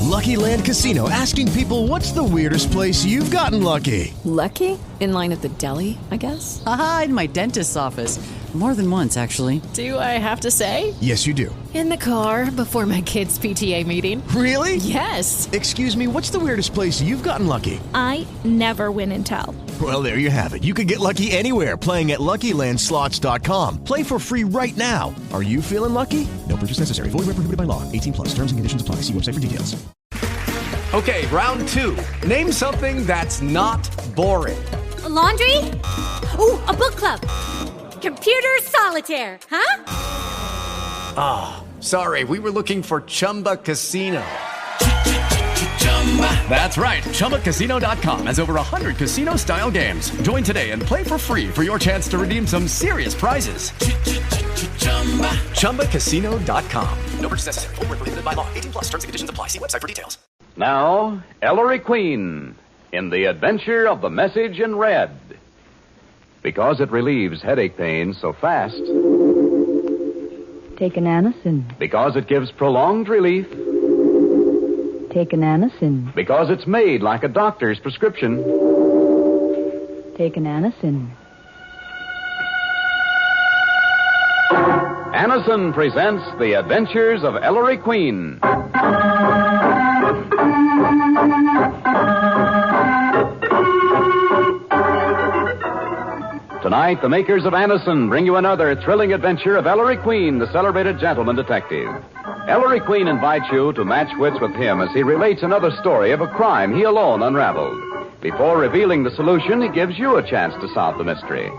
Lucky Land Casino, asking people, what's the weirdest place you've gotten lucky? Lucky? In line at the deli, I guess? Aha, in my dentist's office. More than once, actually. Do I have to say? Yes, you do. In the car before my kids' PTA meeting. Really? Yes. Excuse me, what's the weirdest place you've gotten lucky? I never win and tell. Well, there you have it. You can get lucky anywhere, playing at LuckyLandSlots.com. Play for free right now. Are you feeling lucky? No purchase necessary. Void where prohibited by law. 18 plus. Terms and conditions apply. See website for details. Okay, round two. Name something that's not boring. A laundry? Ooh, a book club. Computer solitaire, huh? Ah, sorry, we were looking for Chumba Casino. That's right, ChumbaCasino.com has over 100 casino-style games. Join today and play for free for your chance to redeem some serious prizes. ChumbaCasino.com. No purchase necessary. Void where prohibited by law. 18 plus. Terms and conditions apply. See website for details. Now, Ellery Queen in The Adventure of the Message in Red. Because it relieves headache pain so fast. Take an Anacin. Because it gives prolonged relief. Take an Anacin. Because it's made like a doctor's prescription. Take an Anacin. Anacin presents The Adventures of Ellery Queen. Tonight, the makers of Anacin bring you another thrilling adventure of Ellery Queen, the celebrated gentleman detective. Ellery Queen invites you to match wits with him as he relates another story of a crime he alone unraveled. Before revealing the solution, he gives you a chance to solve the mystery.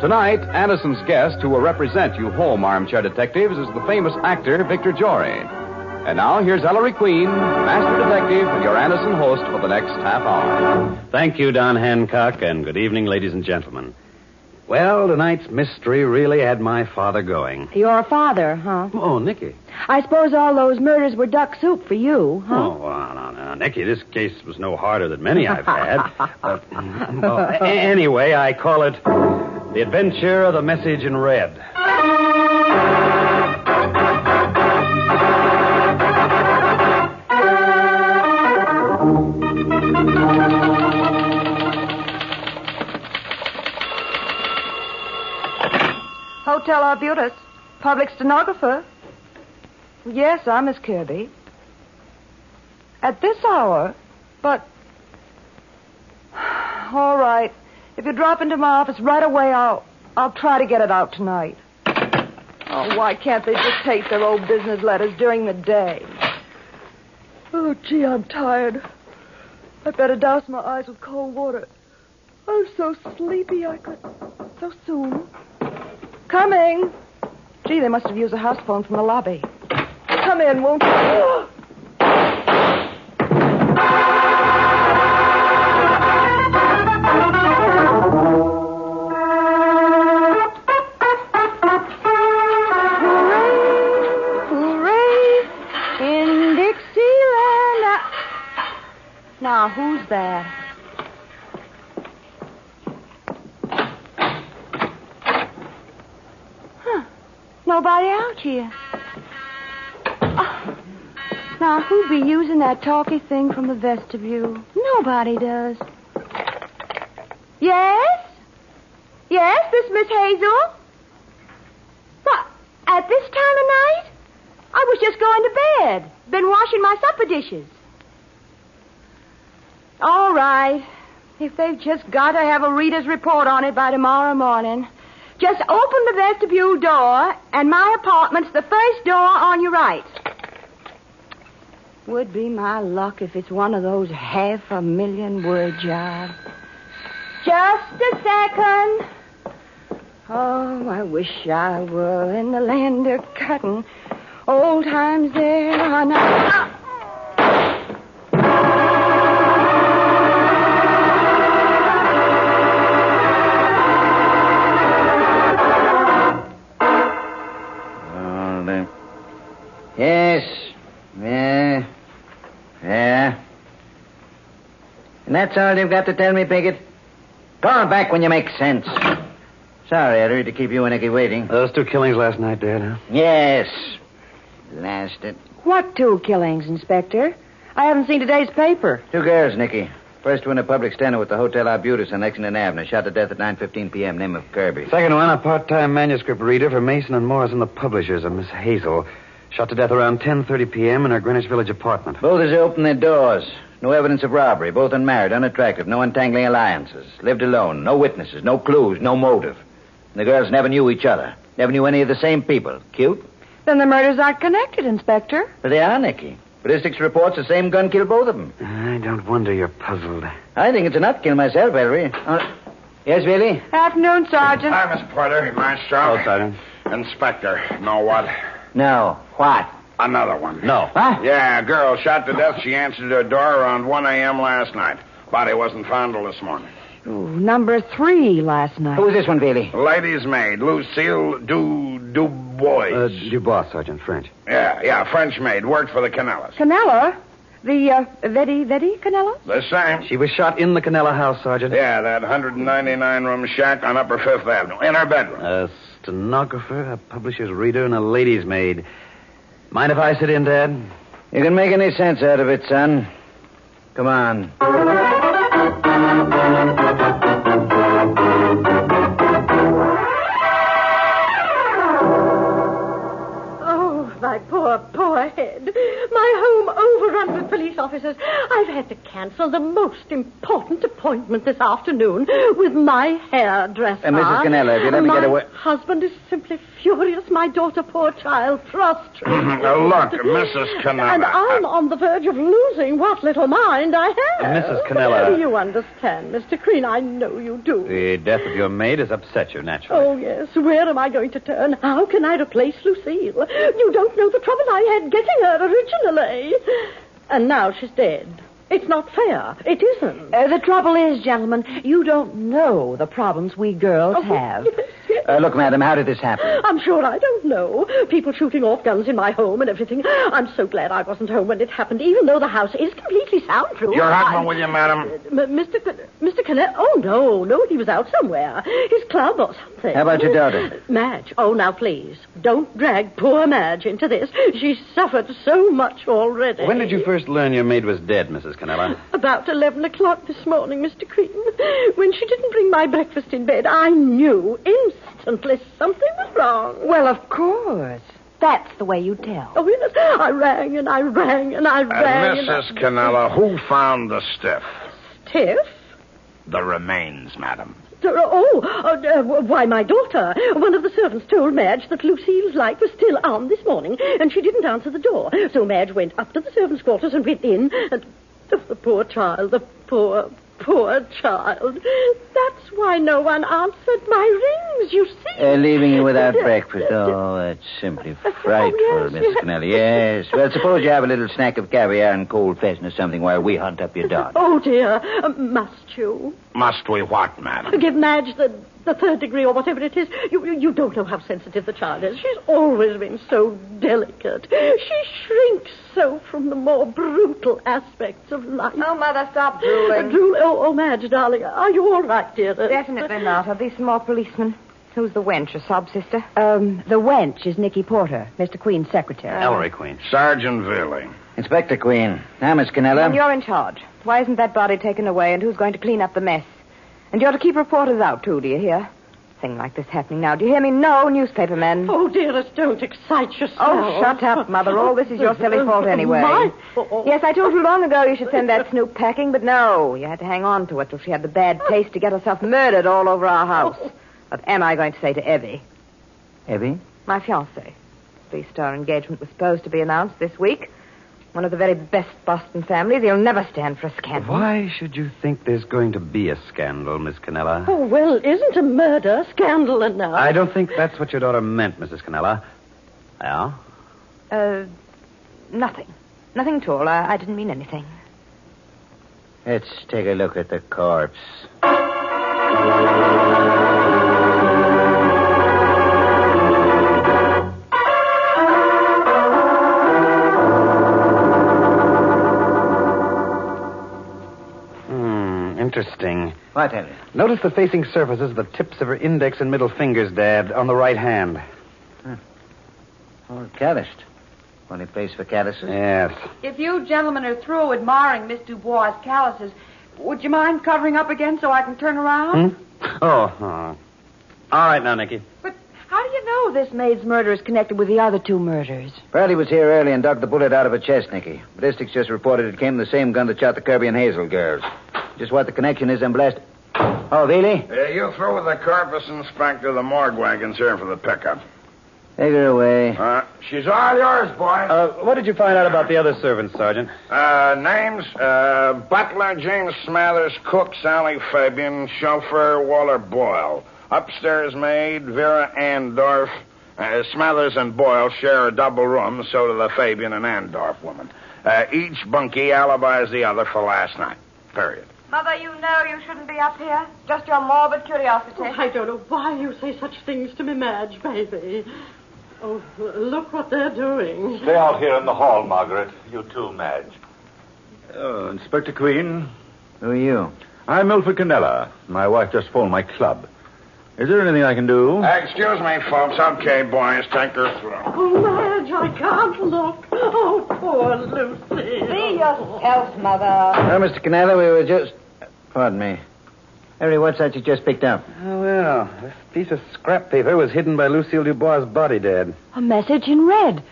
Tonight, Anacin's guest, who will represent you home armchair detectives, is the famous actor Victor Jory. And now, here's Ellery Queen, master detective, your Anacin host for the next half hour. Thank you, Don Hancock, and good evening, ladies and gentlemen. Well, tonight's mystery really had my father going. Your father, huh? Oh, Nikki. I suppose all those murders were duck soup for you, huh? Oh, well, no, Nikki, this case was no harder than many I've had. Anyway, I call it The Adventure of the Message in Red. Hotel Arbutus. Public stenographer. Yes, I'm Miss Kirby. At this hour? But... All right. If you drop into my office right away, I'll try to get it out tonight. Oh, why can't they dictate their old business letters during the day? Oh, gee, I'm tired. I'd better douse my eyes with cold water. I'm so sleepy I could... So soon. Coming. Gee, they must have used a house phone from the lobby. Come in, won't you? Hooray, in Dixieland. Now, who's that? Nobody out here. Oh. Now, who'd be using that talky thing from the vestibule? Nobody does. Yes? Yes, this Miss Hazel? What, at this time of night? I was just going to bed. Been washing my supper dishes. All right. If they've just got to have a reader's report on it by tomorrow morning... Just open the vestibule door, and my apartment's the first door on your right. Would be my luck if it's one of those 500,000-word jobs. Just a second. Oh, I wish I were in the land of cotton. Old times there are not... Yes. Yeah. And that's all you've got to tell me, Pickett? Go on back when you make sense. Sorry, Ellery, to keep you and Nicky waiting. Those 2 killings last night, Dad, huh? Yes. Blasted. What 2 killings, Inspector? I haven't seen today's paper. 2 girls, Nicky. First one, a public stentor at the Hotel Arbutus on Lexington Avenue. Shot to death at 9:15 p.m. Name of Kirby. Second one, a part-time manuscript reader for Mason and Morrison, the publishers, a Miss Hazel. Shot to death around 10:30 p.m. in her Greenwich Village apartment. Both as they opened their doors. No evidence of robbery. Both unmarried, unattractive, no entangling alliances. Lived alone. No witnesses, no clues, no motive. And the girls never knew each other. Never knew any of the same people. Cute? Then the murders aren't connected, Inspector. But they are, Nicky. Ballistics reports the same gun killed both of them. I don't wonder you're puzzled. I think it's a nut kill myself, Ellery. Yes, Billy? Afternoon, Sergeant. Hi, Miss Porter. Maestro. Oh, Sergeant. Inspector. Know what? No. What? Another one. No. What? Yeah, a girl shot to death. She answered her door around 1 a.m. last night. Body wasn't found till this morning. Ooh, number 3 last night. Who was this one, Billy? Lady's maid, Lucille Dubois. Dubois, Sergeant, French. Yeah, French maid. Worked for the Canellas. Canella? The, Vetti Canella? The same. She was shot in the Canella house, Sergeant. Yeah, that 199-room shack on Upper Fifth Avenue. In her bedroom. A stenographer, a publisher's reader, and a lady's maid. Mind if I sit in, Dad? You can make any sense out of it, son. Come on. Oh, my poor head. My home overrun with police officers. I've had to cancel the most important appointment this afternoon with my hairdresser. Mrs. Canella, if you let me get away... My husband is simply furious. My daughter, poor child, prostrate. Look, Mrs. Canella. And I'm on the verge of losing what little mind I have. Mrs. Canella. You understand, Mr. Queen. I know you do. The death of your maid has upset you, naturally. Oh, yes. Where am I going to turn? How can I replace Lucille? You don't know the trouble I had getting her originally. And now she's dead. It's not fair. It isn't. The trouble is, gentlemen, you don't know the problems we girls have. Yes. Look, madam, how did this happen? I'm sure I don't know. People shooting off guns in my home and everything. I'm so glad I wasn't home when it happened, even though the house is completely soundproof. Your husband with you, madam? Mr. Kennett? Oh, no, he was out somewhere. His club or something. How about your daughter? Madge. Oh, now, please, don't drag poor Madge into this. She's suffered so much already. When did you first learn your maid was dead, Mrs. Canella? About 11 o'clock this morning, Mr. Queen. When she didn't bring my breakfast in bed, I knew instantly something was wrong. Well, of course. That's the way you tell. Oh, yes. I rang and I rang and I rang. Mrs. Canella, who found the stiff? Stiff? The remains, madam. Why, my daughter. One of the servants told Madge that Lucille's light was still on this morning, and she didn't answer the door. So Madge went up to the servants' quarters and went in, and the poor child, the poor child. That's why no one answered my rings, you see. Leaving you without breakfast. Oh, that's simply frightful, yes, Mrs. Canella. Yes. Well, suppose you have a little snack of caviar and cold pheasant or something while we hunt up your daughter. Oh, dear. Must you? Must we what, madam? Give Madge the third degree or whatever it is. You don't know how sensitive the child is. She's always been so delicate. She shrinks so from the more brutal aspects of life. Oh, Mother, stop drooling. Oh, Madge, darling, are you all right, dear? Definitely not. Are these some more policemen? Who's the wench, a sob-sister? The wench is Nikki Porter, Mr. Queen's secretary. Ellery Queen. Sergeant Villy. Inspector Queen. Now, Miss Canella. And you're in charge. Why isn't that body taken away, and who's going to clean up the mess? And you're to keep reporters out, too, do you hear? Thing like this happening now. Do you hear me? No, newspaper men. Oh, dearest, don't excite yourself. Oh, shut up, Mother. All this is your silly fault anyway. My fault? Yes, I told you long ago you should send that snoop packing, but no. You had to hang on to it till she had the bad taste to get herself murdered all over our house. What am I going to say to Evie? Evie? My fiancé. Three-star engagement was supposed to be announced this week. One of the very best Boston families. He'll never stand for a scandal. Why should you think there's going to be a scandal, Miss Canella? Oh, well, isn't a murder scandal enough? I don't think that's what your daughter meant, Mrs. Canella. Well? Nothing. Nothing at all. I didn't mean anything. Let's take a look at the corpse. Interesting. What, Henry? Notice the facing surfaces of the tips of her index and middle fingers, Dad, on the right hand. All calloused. Only place for calluses? Yes. If you gentlemen are through admiring Miss Dubois' calluses, would you mind covering up again so I can turn around? All right now, Nikki. But how do you know this maid's murder is connected with the other two murders? Pearlie was here early and dug the bullet out of her chest, Nicky. Ballistics just reported it came from the same gun that shot the Kirby and Hazel girls. Just what the connection is, I'm blessed. Oh, Veely? You through with the corpus, Inspector. The morgue wagon's here for the pickup. Take her away. She's all yours, boy. What did you find out about the other servants, Sergeant? Names, Butler, James Smathers, Cook, Sally Fabian, chauffeur, Waller Boyle. Upstairs maid, Vera Andorf. Smathers and Boyle share a double room, so do the Fabian and Andorf women. Each bunkie alibis the other for last night. Period. Mother, you know you shouldn't be up here. Just your morbid curiosity. Oh, I don't know why you say such things to me, Madge, baby. Oh, look what they're doing. Stay out here in the hall, Margaret. You too, Madge. Inspector Queen. Who are you? I'm Milford Cannella. My wife just phoned my club. Is there anything I can do? Excuse me, folks. Okay, boys, take her through. Oh, Madge, I can't look. Oh, poor Lucy. See yourself, Mother. Well, Mr. Cannella, we were just... Pardon me. Harry, what's that you just picked up? Oh, well, this piece of scrap paper was hidden by Lucille Dubois' body, Dad. A message in red.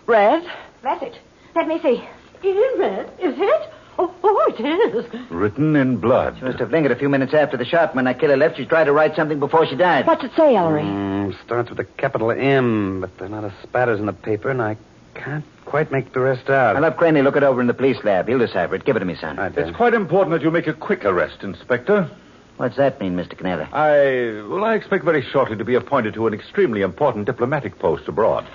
Red? Message. Let me see. In red, is it? Oh, it is. Written in blood. She must have lingered a few minutes after the shot. When that killer left, she tried to write something before she died. What's it say, Ellery? Starts with a capital M, but there are not a spatters in the paper, and I can't quite make the rest out. I'll have Craney look it over in the police lab. He'll decipher it. Give it to me, son. It's quite important that you make a quick arrest, Inspector. What's that mean, Mr. Cannella? I expect very shortly to be appointed to an extremely important diplomatic post abroad.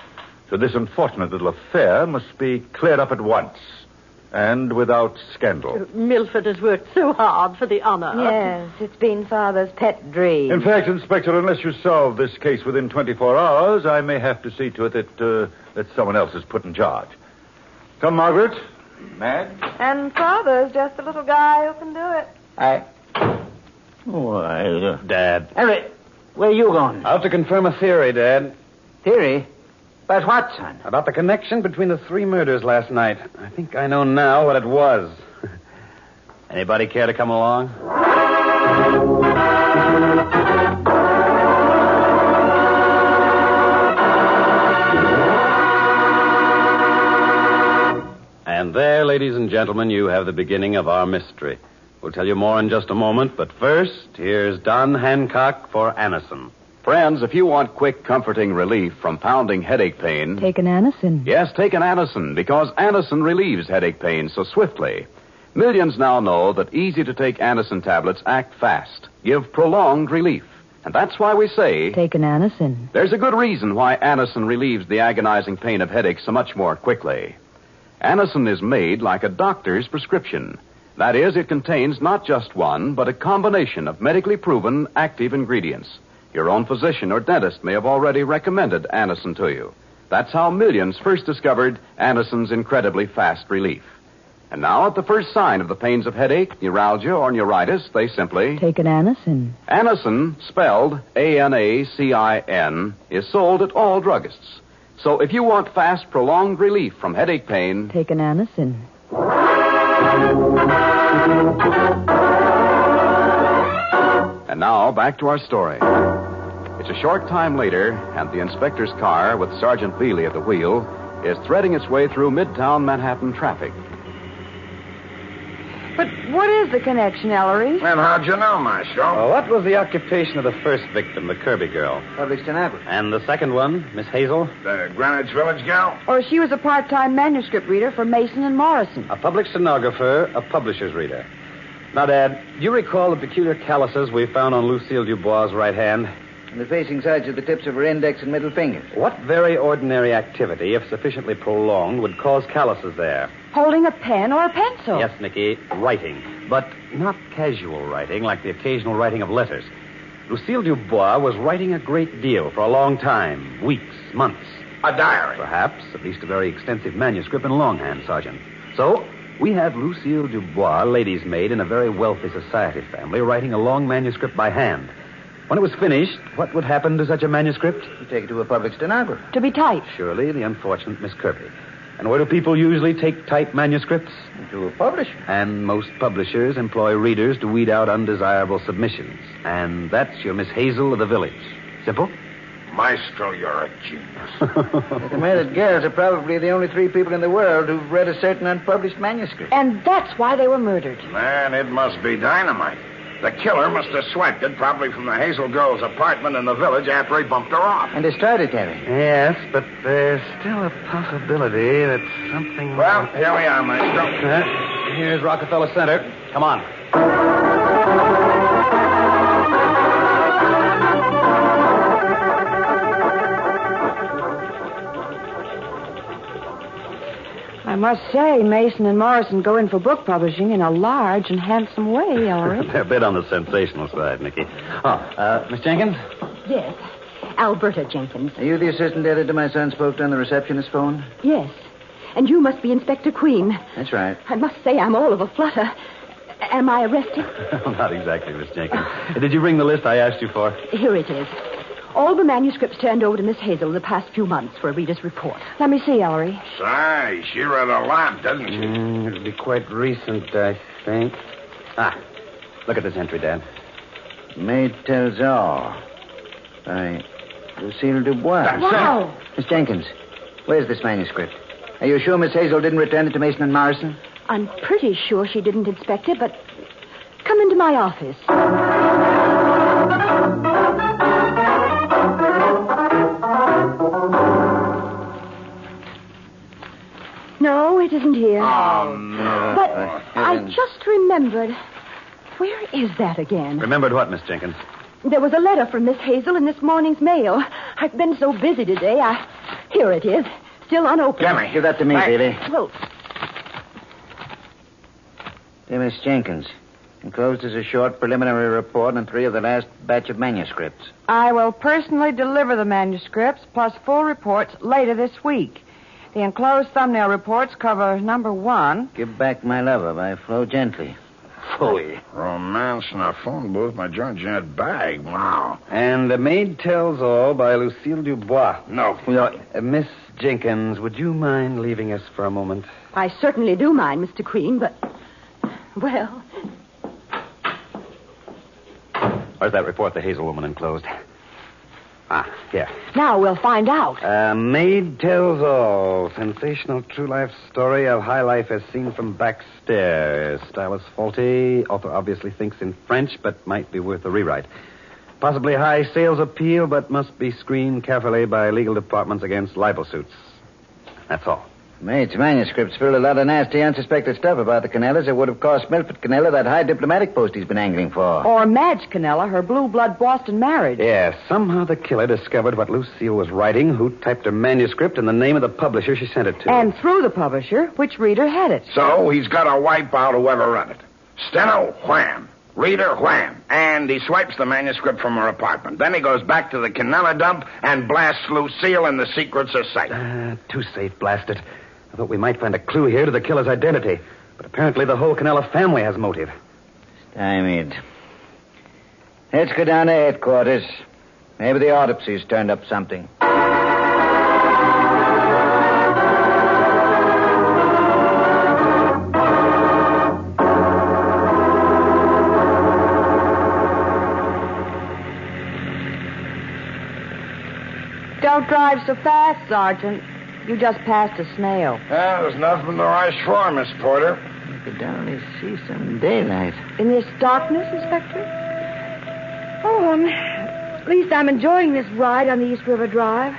So this unfortunate little affair must be cleared up at once. And without scandal. Milford has worked so hard for the honor. Yes, it's been Father's pet dream. In fact, Inspector, unless you solve this case within 24 hours, I may have to see to it that someone else is put in charge. Come, Margaret. Madge? And Father's just a little guy who can do it. Dad. Harry, where are you going? Out to confirm a theory, Dad. Theory? About what, son? About the connection between the three murders last night. I think I know now what it was. Anybody care to come along? And there, ladies and gentlemen, you have the beginning of our mystery. We'll tell you more in just a moment, but first, here's Don Hancock for Anison. Friends, if you want quick, comforting relief from pounding headache pain... Take an Anison. Yes, take an Anison, because Anison relieves headache pain so swiftly. Millions now know that easy-to-take Anison tablets act fast, give prolonged relief. And that's why we say... Take an Anison. There's a good reason why Anison relieves the agonizing pain of headache so much more quickly. Anison is made like a doctor's prescription. That is, it contains not just one, but a combination of medically proven active ingredients. Your own physician or dentist may have already recommended Anison to you. That's how millions first discovered Anison's incredibly fast relief. And now, at the first sign of the pains of headache, neuralgia, or neuritis, they simply... Take an Anison. Anison, spelled A-N-A-C-I-N, is sold at all druggists. So if you want fast, prolonged relief from headache pain... Take an Anison. And now, back to our story. It's a short time later, and the inspector's car, with Sergeant Veely at the wheel, is threading its way through midtown Manhattan traffic. But what is the connection, Ellery? Well, how'd you know, Maestro? What was the occupation of the first victim, the Kirby girl? Public stenographer. And the second one, Miss Hazel? The Greenwich Village gal? Or she was a part-time manuscript reader for Mason and Morrison. A public stenographer, a publisher's reader. Now, Dad, do you recall the peculiar calluses we found on Lucille Dubois' right hand? And the facing sides of the tips of her index and middle fingers. What very ordinary activity, if sufficiently prolonged, would cause calluses there? Holding a pen or a pencil. Yes, Nikki, writing. But not casual writing, like the occasional writing of letters. Lucille Dubois was writing a great deal for a long time. Weeks, months. A diary. Perhaps, at least a very extensive manuscript in longhand, Sergeant. So, we have Lucille Dubois, lady's maid in a very wealthy society family, writing a long manuscript by hand. When it was finished, what would happen to such a manuscript? You take it to a public stenographer. To be typed. Surely the unfortunate Miss Kirby. And where do people usually take typed manuscripts? To a publisher. And most publishers employ readers to weed out undesirable submissions. And that's your Miss Hazel of the village. Simple? Maestro, you're a genius. The murdered girls are probably the only 3 people in the world who've read a certain unpublished manuscript. And that's why they were murdered. Man, it must be dynamite. The killer must have swiped it probably from the Hazel girl's apartment in the village after he bumped her off. And destroyed it, Terry. Yes, but there's still a possibility that something... Well, here we are, Maestro. Here's Rockefeller Center. Come on. I must say, Mason and Morrison go in for book publishing in a large and handsome way, Ellery. They're a bit on the sensational side, Nikki. Miss Jenkins? Yes. Alberta Jenkins. Are you the assistant editor my son spoke to on the receptionist's phone? Yes. And you must be Inspector Queen. That's right. I must say I'm all of a flutter. Am I arrested? Not exactly, Miss Jenkins. Did you bring the list I asked you for? Here it is. All the manuscripts turned over to Miss Hazel the past few months for a reader's report. Let me see, Ellery. Say, she read a lot, doesn't she? It'll be quite recent, I think. Look at this entry, Dad. Maid Tells All by Lucille Dubois. Wow. Miss Jenkins, where's this manuscript? Are you sure Miss Hazel didn't return it to Mason and Morrison? I'm pretty sure she didn't inspect it, but come into my office. No, it isn't here. Oh, no. But I just remembered. Where is that again? Remembered what, Miss Jenkins? There was a letter from Miss Hazel in this morning's mail. I've been so busy today. Here it is. Still unopened. Give that to me, Bailey. Well, Dear Miss Jenkins, enclosed is a short preliminary report on 3 of the last batch of manuscripts. I will personally deliver the manuscripts plus full reports later this week. The enclosed thumbnail reports cover number 1. Give Back My Lover by Flo Gently. Phooey. Romance in a phone booth by Georgette Bag. Wow. And The Maid Tells All by Lucille Dubois. No. Miss Jenkins, would you mind leaving us for a moment? I certainly do mind, Mr. Queen, but... Well... Where's that report the Hazel woman enclosed? Here. Now we'll find out. Maid Tells All. Sensational true life story of high life as seen from backstairs. Style is faulty. Author obviously thinks in French, but might be worth a rewrite. Possibly high sales appeal, but must be screened carefully by legal departments against libel suits. That's all. Maid's manuscripts filled a lot of nasty, unsuspected stuff about the Canellas that would have cost Milford Canella that high diplomatic post he's been angling for. Or Madge Canella, her blue blood Boston marriage. Yeah, somehow the killer discovered what Lucille was writing, who typed her manuscript, and the name of the publisher she sent it to. And through the publisher, which reader had it. So he's got to wipe out whoever read it. Steno, wham. Reader, wham. And he swipes the manuscript from her apartment. Then he goes back to the Canella dump and blasts Lucille in the secret society. Too safe, blast it. I thought we might find a clue here to the killer's identity. But apparently the whole Canella family has motive. Stymied. Let's go down to headquarters. Maybe the autopsy's turned up something. Don't drive so fast, Sergeant. You just passed a snail. There's nothing to rush for, Miss Porter. You could only see some daylight. In this darkness, Inspector? Oh, at least I'm enjoying this ride on the East River Drive.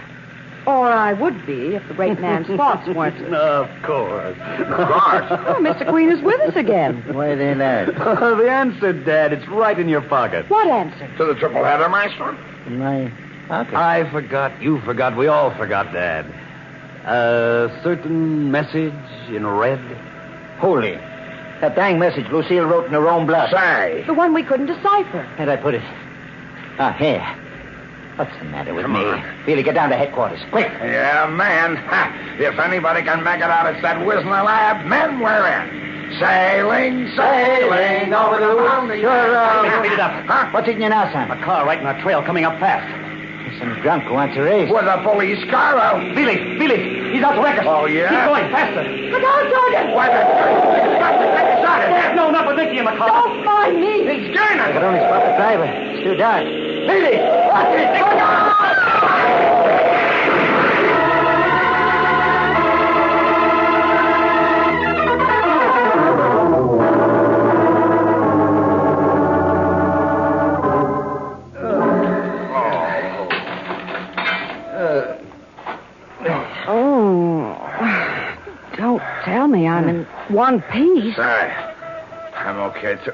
Or I would be if the great man's thoughts weren't. Of course. Of course. Oh, Mr. Queen is with us again. Why they laugh? The answer, Dad. It's right in your pocket. What answer? To the triple header, Maestro? In my pocket. I forgot. You forgot. We all forgot, Dad. A certain message in red. Holy. That dang message Lucille wrote in her own blood. Say. The one we couldn't decipher. Where'd I put it? Here. What's the matter with Come me? on. Billy, get down to headquarters. Quick. Yeah, man. Ha. If anybody can make it out, it's that whiz in the lab. Men, we're in. Sailing, sailing over the bounding. Speed it up. Huh? What's eating you now, son? A car right in our trail coming up fast. Some drunk who wants a race. With a police car out. Billy, he's out to wreck us. Oh, yeah? Keep going, faster. Look out, Sergeant! Why, it's got to take us out of here. No, not with Nicky in the car. Don't mind me! He's gaining. I could only spot the driver. It's too dark. Billy! Watch it! Look out! Tell me I'm in one piece. Sorry. I'm okay, too.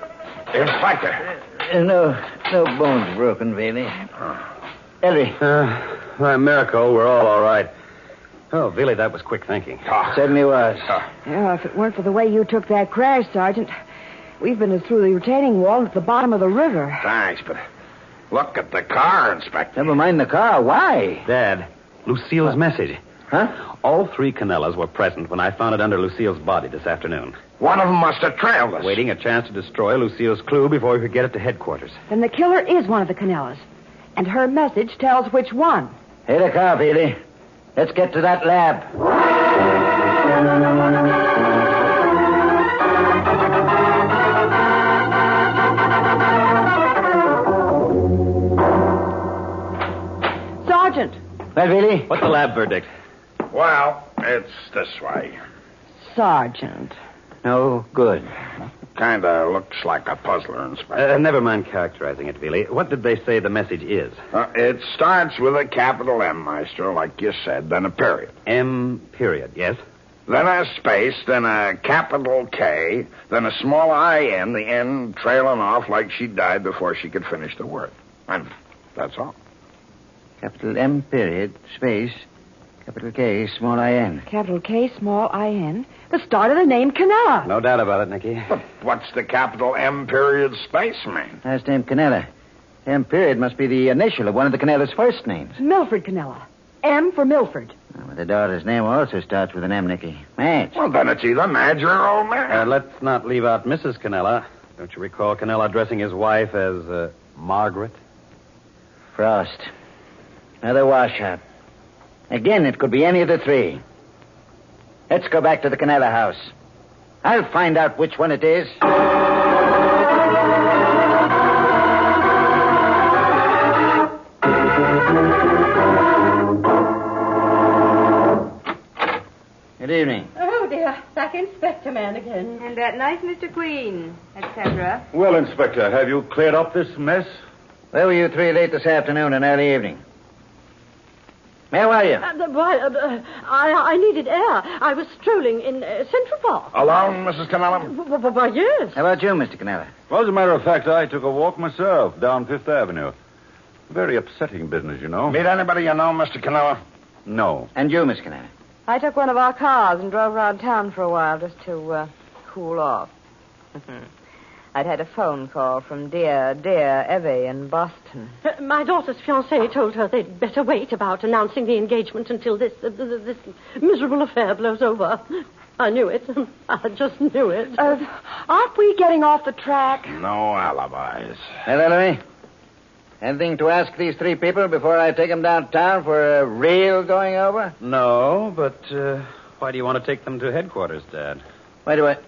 Inspector. No bones broken, Bailey. Ellery. By miracle, we're all right. Oh, Billy, that was quick thinking. Certainly was. Yeah, if it weren't for the way you took that crash, Sergeant, we've been through the retaining wall at the bottom of the river. Thanks, but look at the car, Inspector. Never mind the car. Why? Dad, Lucille's message. Huh? All 3 Canellas were present when I found it under Lucille's body this afternoon. One of them must have trailed us. Waiting a chance to destroy Lucille's clue before we could get it to headquarters. Then the killer is one of the Canellas. And her message tells which one. Hey, the car, Bailey. Let's get to that lab. Sergeant. Well, Bailey? What's the lab verdict? Well, it's this way. Sergeant. No good. Kind of looks like a puzzler, Inspector. Never mind characterizing it, Billy. What did they say the message is? It starts with a capital M, Maestro, like you said, then a period. M period, yes? Then a space, then a capital K, then a small I-N, the N trailing off like she died before she could finish the word. And that's all. Capital M period, space, capital K, small I-N. Capital K, small I-N. The start of the name Canella. No doubt about it, Nicky. But what's the capital M period space mean? Last name Canella. M period must be the initial of one of the Canella's first names. Milford Canella. M for Milford. Well, the daughter's name also starts with an M, Nicky. Madge. Well, then it's either Madge or old man. Let's not leave out Mrs. Canella. Don't you recall Canella addressing his wife as Margaret? Frost. Another washout. Again, it could be any of the 3. Let's go back to the Canella house. I'll find out which one it is. Good evening. Oh, dear. Back Inspector Man again. And that nice Mr. Queen, etc. Well, Inspector, have you cleared up this mess? Where were you 3 late this afternoon and early evening? Where were you? I needed air. I was strolling in Central Park. Alone, Mrs. Canella? Why, yes. How about you, Mr. Canella? Well, as a matter of fact, I took a walk myself down Fifth Avenue. Very upsetting business, you know. Meet anybody you know, Mr. Canella? No. And you, Miss Canella? I took one of our cars and drove around town for a while just to cool off. I'd had a phone call from dear Evie in Boston. My daughter's fiancé told her they'd better wait about announcing the engagement until this miserable affair blows over. I knew it. I just knew it. Aren't we getting off the track? No alibis. Well, Ellery, anything to ask these 3 people before I take them downtown for a real going over? No, but why do you want to take them to headquarters, Dad? Why do I...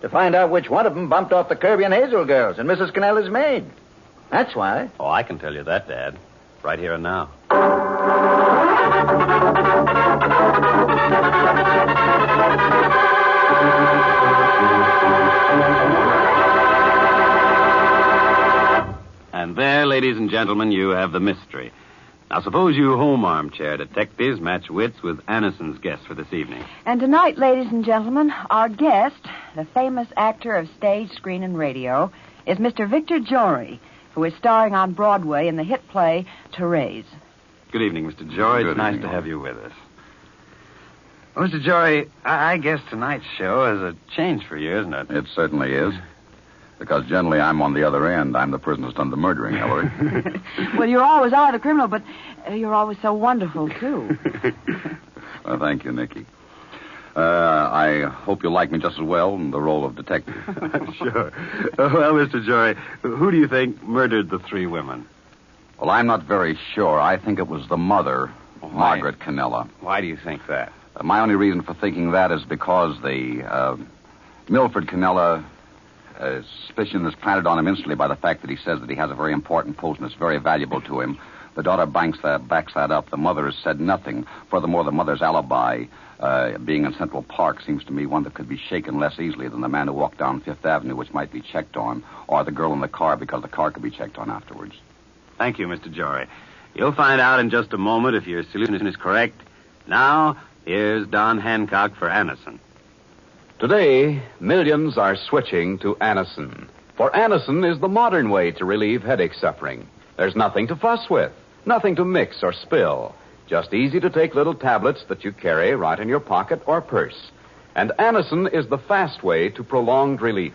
To find out which one of them bumped off the Kirby and Hazel girls and Mrs. Canella's maid. That's why. Oh, I can tell you that, Dad. Right here and now. And there, ladies and gentlemen, you have the mystery. Now, suppose you home armchair detectives match wits with Anison's guest for this evening. And tonight, ladies and gentlemen, our guest, the famous actor of stage, screen, and radio, is Mr. Victor Jory, who is starring on Broadway in the hit play Therese. Good evening, Mr. Jory. It's nice to have you with us. Well, Mr. Jory, I guess tonight's show is a change for you, isn't it? It certainly is. Because generally I'm on the other end. I'm the person who's done the murdering, Ellery. Well, you always are the criminal, but you're always so wonderful, too. Well, thank you, Nicky. I hope you'll like me just as well in the role of detective. Sure. Well, Mr. Jory, who do you think murdered the three women? Well, I'm not very sure. I think it was the mother, Margaret Cannella. Why do you think that? My only reason for thinking that is because the Milford Cannella suspicion is planted on him instantly by the fact that he says that he has a very important post and it's very valuable to him. The daughter backs that up. The mother has said nothing. Furthermore, the mother's alibi, being in Central Park, seems to me one that could be shaken less easily than the man who walked down Fifth Avenue, which might be checked on, or the girl in the car, because the car could be checked on afterwards. Thank you, Mr. Jory. You'll find out in just a moment if your solution is correct. Now, here's Don Hancock for Anison. Today, millions are switching to Anison. For Anison is the modern way to relieve headache suffering. There's nothing to fuss with, nothing to mix or spill. Just easy to take little tablets that you carry right in your pocket or purse. And Anison is the fast way to prolonged relief.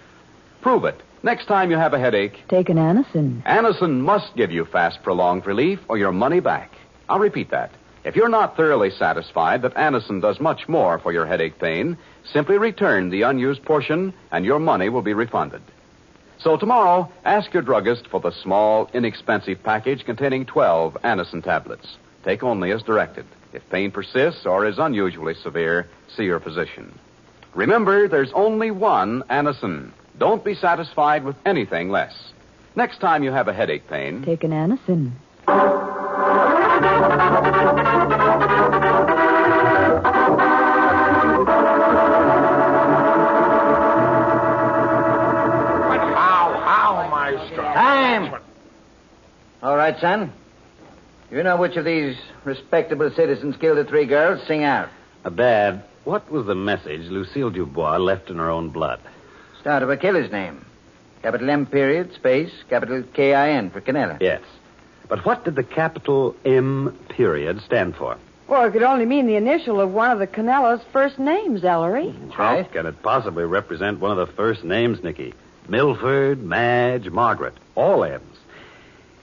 Prove it. Next time you have a headache, Take an Anison. Anison must give you fast, prolonged relief or your money back. I'll repeat that. If you're not thoroughly satisfied that Anison does much more for your headache pain, simply return the unused portion and your money will be refunded. So tomorrow, ask your druggist for the small, inexpensive package containing 12 Anison tablets. Take only as directed. If pain persists or is unusually severe, see your physician. Remember, there's only one Anison. Don't be satisfied with anything less. Next time you have a headache pain, Take an Anison. Time! All right, son. You know which of these respectable citizens killed the three girls? Sing out. Dad, what was the message Lucille Dubois left in her own blood? Start of a killer's name. Capital M period, space, capital K-I-N for Cannella. Yes. But what did the capital M period stand for? Well, it could only mean the initial of one of the Cannella's first names, Ellery. How can it possibly represent one of the first names, Nikki? Milford, Madge, Margaret. All M's.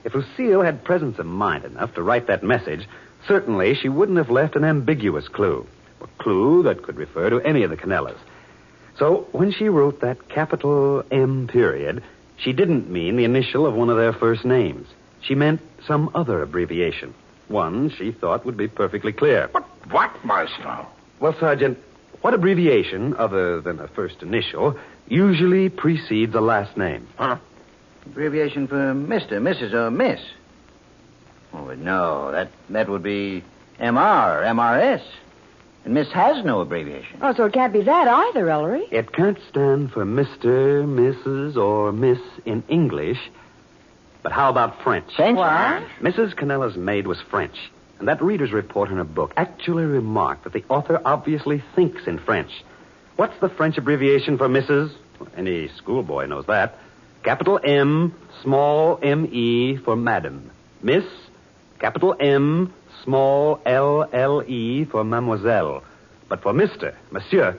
If Lucille had presence of mind enough to write that message, certainly she wouldn't have left an ambiguous clue. A clue that could refer to any of the Cannellas. So when she wrote that capital M period, she didn't mean the initial of one of their first names. She meant some other abbreviation. One she thought would be perfectly clear. What, Maestro? Well, Sergeant, what abbreviation, other than a first initial, usually precedes a last name? Huh? Abbreviation for Mr., Mrs., or Miss. Oh, no, that would be MR, MRS. And Miss has no abbreviation. Oh, so it can't be that either, Ellery. It can't stand for Mr., Mrs., or Miss in English. But how about French? French? What? Mrs. Cannella's maid was French. And that reader's report in her book actually remarked that the author obviously thinks in French. What's the French abbreviation for Mrs.? Well, any schoolboy knows that. Capital M, small M-E for Madam. Miss, capital M, small L-L-E for Mademoiselle. But for Mr., Monsieur,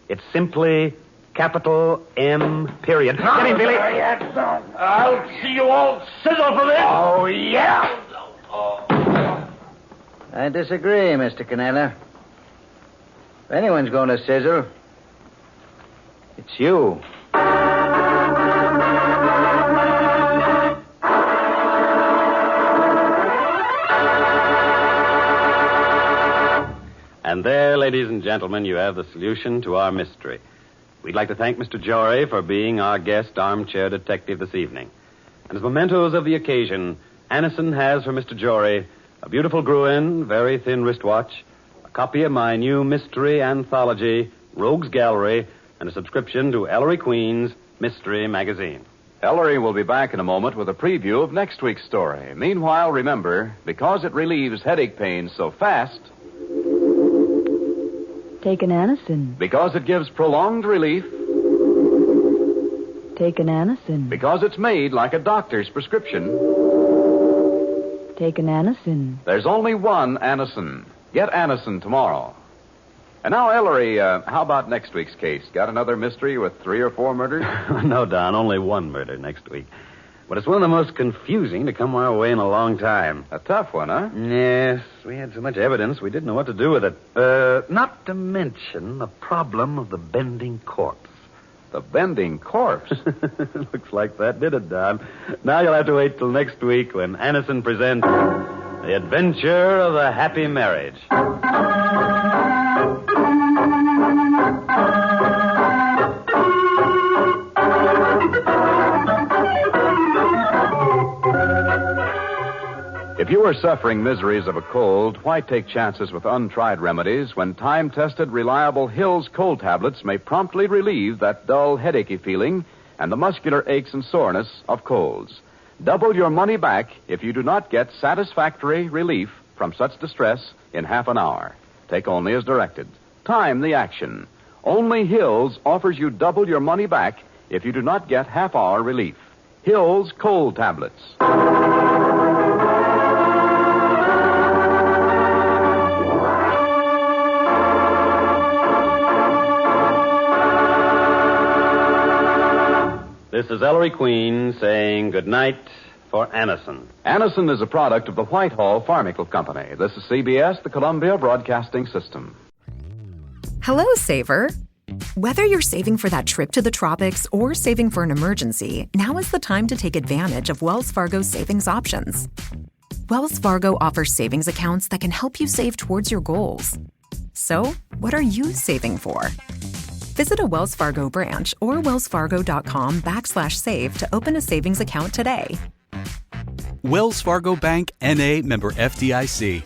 it's simply capital M, period. Get in, Billy. I'll see you all sizzle for this. Oh, yeah. I disagree, Mr. Cannella. If anyone's going to sizzle, it's you. And there, ladies and gentlemen, you have the solution to our mystery. We'd like to thank Mr. Jory for being our guest armchair detective this evening. And as mementos of the occasion, Anison has for Mr. Jory a beautiful Gruen, very thin wristwatch, a copy of my new mystery anthology, Rogues Gallery, and a subscription to Ellery Queen's Mystery Magazine. Ellery will be back in a moment with a preview of next week's story. Meanwhile, remember, because it relieves headache pains so fast, Take an Anison. because it gives prolonged relief, Take an Anison. because it's made like a doctor's prescription, Take an Anison. there's only one Anison. Get Anison tomorrow. And now, Ellery, how about next week's case? Got another mystery with 3 or 4 murders? No, Don, only one murder next week. But it's one of the most confusing to come our way in a long time. A tough one, huh? Yes, we had so much evidence we didn't know what to do with it. Not to mention the problem of the bending corpse. The bending corpse? Looks like that did it, Don. Now you'll have to wait till next week when Anison presents The Adventure of a Happy Marriage. If you are suffering miseries of a cold, why take chances with untried remedies when time-tested, reliable Hill's cold tablets may promptly relieve that dull, headachy feeling and the muscular aches and soreness of colds? Double your money back if you do not get satisfactory relief from such distress in half an hour. Take only as directed. Time the action. Only Hill's offers you double your money back if you do not get half-hour relief. Hill's cold tablets. This is Ellery Queen saying good night for Anison. Anison is a product of the Whitehall Pharmaceutical Company. This is CBS, the Columbia Broadcasting System. Hello, Saver. Whether you're saving for that trip to the tropics or saving for an emergency, now is the time to take advantage of Wells Fargo's savings options. Wells Fargo offers savings accounts that can help you save towards your goals. So, what are you saving for? Visit a Wells Fargo branch or wellsfargo.com/save to open a savings account today. Wells Fargo Bank, N.A., member FDIC.